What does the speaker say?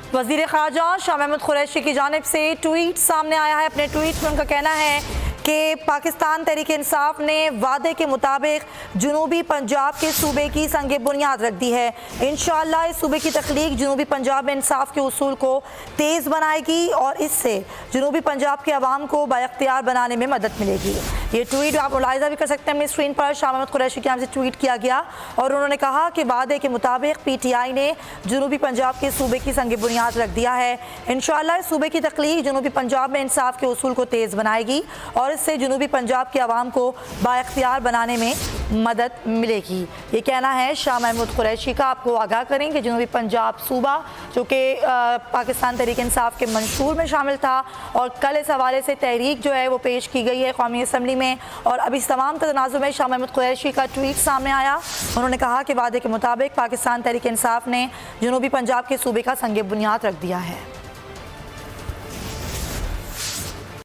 वज़ीर ख़ारजा शाह महमूद कुरैशी की जानिब से ट्वीट सामने आया है। अपने ट्वीट में उनका कहना है कि पाकिस्तान तहरीक इंसाफ ने वादे के मुताबिक जनूबी पंजाब के सूबे की संग बुनियाद रख दी है। इंशाअल्लाह इस सूबे की तख्लीक जनूबी पंजाब में इंसाफ के उसूल को तेज़ बनाएगी और इससे जनूबी पंजाब के अवाम को बाइख्तियार बनाने में मदद मिलेगी। ये ट्वीट आप मुलाहिज़ा भी कर सकते हैं अपनी स्क्रीन पर। शाह महमूद कुरैशी के नाम से ट्वीट किया गया और उन्होंने कहा कि वादे के मुताबिक PTI ने जनूबी पंजाब के सूबे की संग बुनियाद रख दिया है। इंशाअल्लाह इस सूबे की तख्लीक जनूबी पंजाब में इंसाफ के उसूल को तेज़ बनाएगी और इससे जनूबी पंजाब के अवाम को बाइख्तियार बनाने में मदद मिलेगी। ये कहना है शाह महमूद कुरैशी का। आपको आगाह करें कि जनूबी पंजाब सूबा जो कि पाकिस्तान तहरीक इंसाफ के मंशूर में शामिल था और कल इस हवाले से तहरीक जो है वो पेश की गई है कौमी असम्बली में। और अब इस तमाम तनाज़ुर में शाह महमूद कुरैशी का ट्वीट सामने आया। उन्होंने कहा कि वादे के मुताबिक पाकिस्तान तहरीक इंसाफ ने जनूबी पंजाब के सूबे का संग बुनियाद रख दिया है।